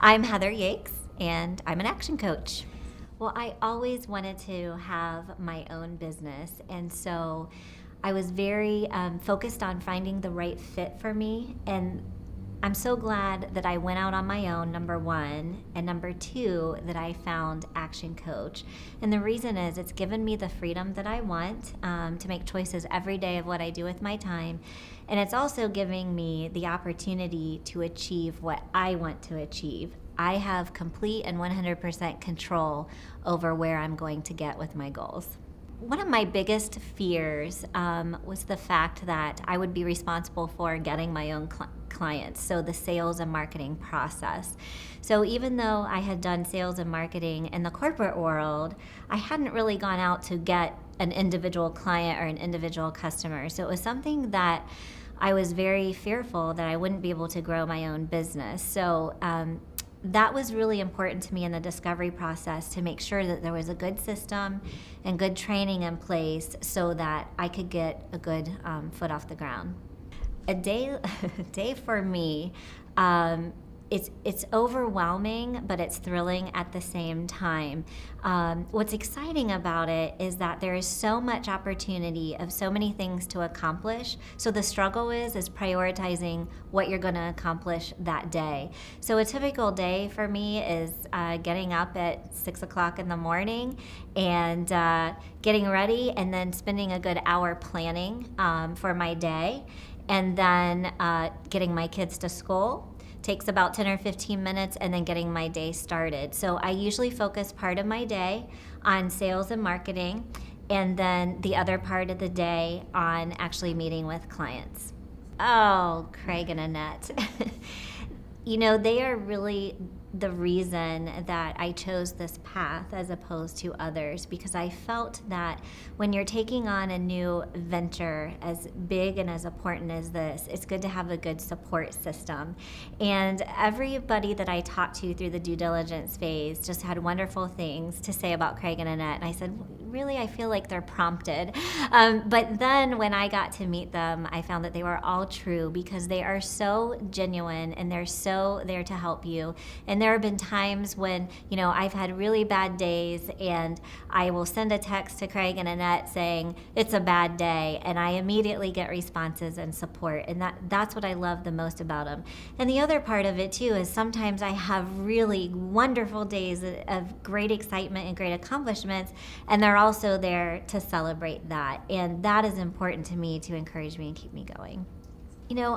I'm Heather Yakes, and I'm an action coach. Well, I always wanted to have my own business, and so I was very focused on finding the right fit for me. And I'm so glad that I went out on my own, number one, and number two, that I found Action Coach. And the reason is it's given me the freedom that I want to make choices every day of what I do with my time. And it's also giving me the opportunity to achieve what I want to achieve. I have complete and 100% control over where I'm going to get with my goals. One of my biggest fears was the fact that I would be responsible for getting my own clients, so the sales and marketing process. So even though I had done sales and marketing in the corporate world, I hadn't really gone out to get an individual client or an individual customer. So it was something that I was very fearful that I wouldn't be able to grow my own business. So that was really important to me in the discovery process, to make sure that there was a good system and good training in place so that I could get a good foot off the ground. A day for me, it's overwhelming, but it's thrilling at the same time. What's exciting about it is that there is so much opportunity of so many things to accomplish. So the struggle is prioritizing what you're going to accomplish that day. So a typical day for me is getting up at 6 o'clock in the morning and getting ready, and then spending a good hour planning for my day, and then getting my kids to school. Takes about 10 or 15 minutes, and then getting my day started. So I usually focus part of my day on sales and marketing, and then the other part of the day on actually meeting with clients. Oh, Craig and Annette. They are really the reason that I chose this path as opposed to others, because I felt that when you're taking on a new venture as big and as important as this, it's good to have a good support system. And everybody that I talked to through the due diligence phase just had wonderful things to say about Craig and Annette. And I said, really, I feel like they're prompted. But then when I got to meet them, I found that they were all true, because they are so genuine and they're so there to help you. And there have been times when, I've had really bad days, and I will send a text to Craig and Annette saying, it's a bad day, and I immediately get responses and support. And that's what I love the most about them. And the other part of it too is sometimes I have really wonderful days of great excitement and great accomplishments, and they're also there to celebrate that. And that is important to me, to encourage me and keep me going.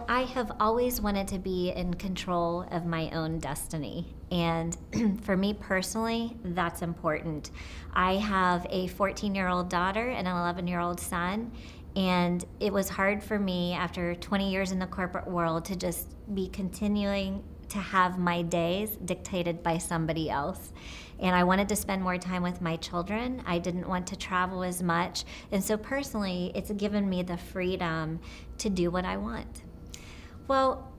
I have always wanted to be in control of my own destiny. And for me personally, that's important. I have a 14-year-old daughter and an 11-year-old son. And it was hard for me after 20 years in the corporate world to just be continuing to have my days dictated by somebody else. And I wanted to spend more time with my children. I didn't want to travel as much. And so personally, it's given me the freedom to do what I want. Well,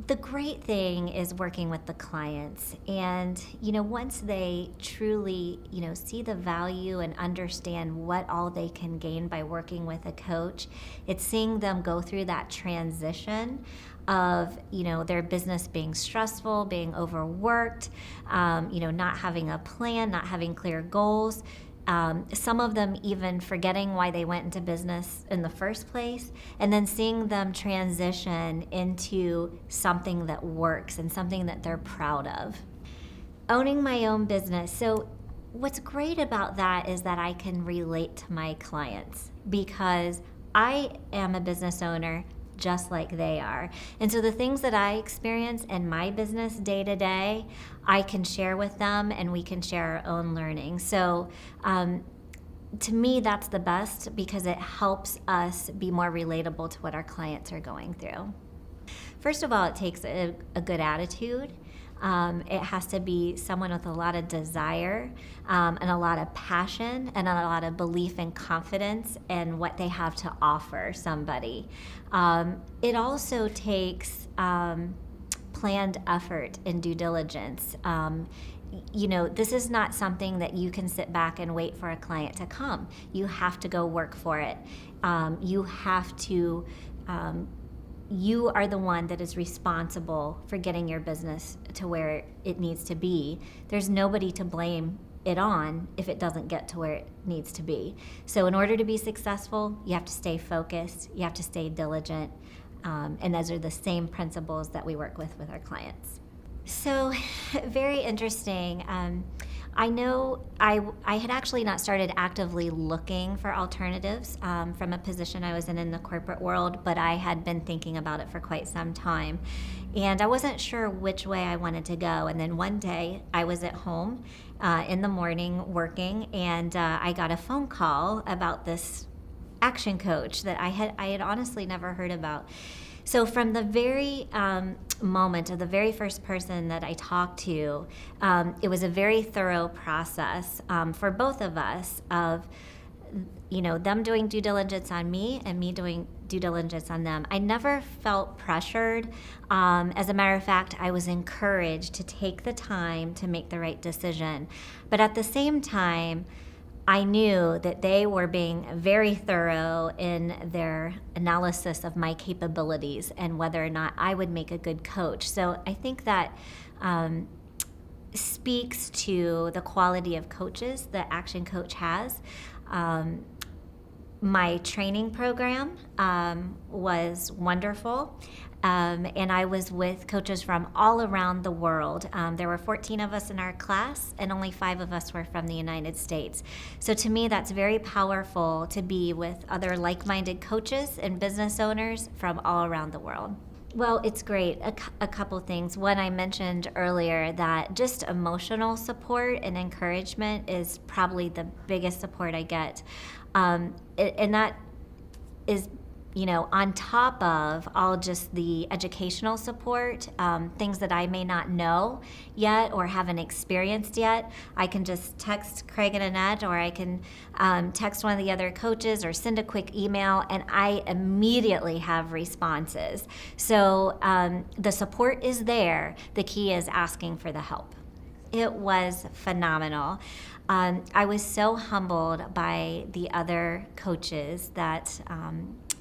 the great thing is working with the clients. And, once they truly, see the value and understand what all they can gain by working with a coach, it's seeing them go through that transition of, their business being stressful, being overworked, not having a plan, not having clear goals. Some of them even forgetting why they went into business in the first place, and then seeing them transition into something that works and something that they're proud of. Owning my own business. So what's great about that is that I can relate to my clients, because I am a business owner just like they are. And so the things that I experience in my business day to day, I can share with them, and we can share our own learning. So to me, that's the best, because it helps us be more relatable to what our clients are going through. First of all, it takes a good attitude. It has to be someone with a lot of desire and a lot of passion and a lot of belief and confidence in what they have to offer somebody. It also takes planned effort and due diligence. This is not something that you can sit back and wait for a client to come. You have to go work for it. You have to you are the one that is responsible for getting your business to where it needs to be. There's nobody to blame it on if it doesn't get to where it needs to be. So in order to be successful, you have to stay focused, you have to stay diligent, and those are the same principles that we work with our clients. So very interesting. I know I had actually not started actively looking for alternatives from a position I was in the corporate world, but I had been thinking about it for quite some time. And I wasn't sure which way I wanted to go. And then one day I was at home in the morning working, and I got a phone call about this Action Coach that I had honestly never heard about. So from the very moment of the very first person that I talked to, it was a very thorough process for both of us of, them doing due diligence on me and me doing due diligence on them. I never felt pressured. As a matter of fact, I was encouraged to take the time to make the right decision. But at the same time, I knew that they were being very thorough in their analysis of my capabilities and whether or not I would make a good coach. So I think that speaks to the quality of coaches that Action Coach has. My training program was wonderful. And I was with coaches from all around the world. There were 14 of us in our class, and only 5 of us were from the United States. So to me, that's very powerful to be with other like-minded coaches and business owners from all around the world. Well, it's great. A couple things. One, I mentioned earlier that just emotional support and encouragement is probably the biggest support I get. And that is on top of all just the educational support, things that I may not know yet or haven't experienced yet, I can just text Craig and Annette, or I can text one of the other coaches or send a quick email, and I immediately have responses. So the support is there. The key is asking for the help. It was phenomenal. I was so humbled by the other coaches that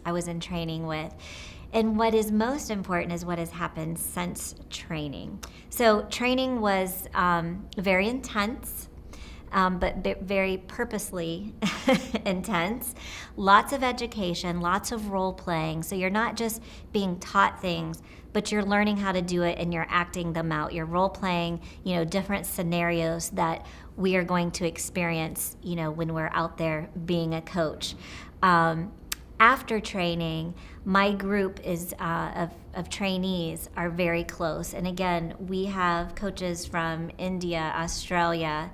I was in training with. And what is most important is what has happened since training. So training was very intense, but very purposely intense. Lots of education, lots of role playing. So you're not just being taught things, but you're learning how to do it and you're acting them out. You're role playing, different scenarios that we are going to experience, when we're out there being a coach. After training, my group is of trainees are very close. And again, we have coaches from India, Australia,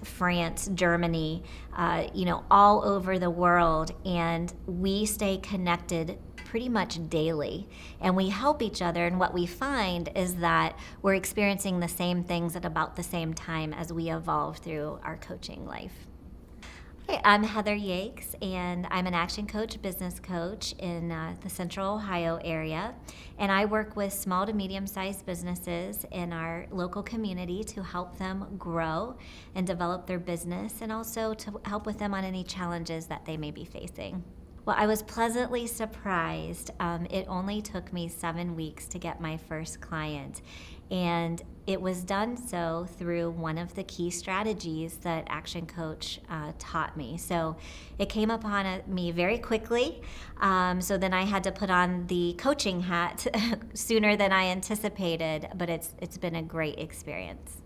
France, Germany, all over the world. And we stay connected pretty much daily. And we help each other. And what we find is that we're experiencing the same things at about the same time as we evolve through our coaching life. Hey, I'm Heather Yakes, and I'm an Action Coach business coach in the Central Ohio area. And I work with small to medium-sized businesses in our local community to help them grow and develop their business, and also to help with them on any challenges that they may be facing. Well, I was pleasantly surprised. It only took me 7 weeks to get my first client. And it was done so through one of the key strategies that Action Coach taught me. So it came upon me very quickly. So then I had to put on the coaching hat sooner than I anticipated, but it's been a great experience.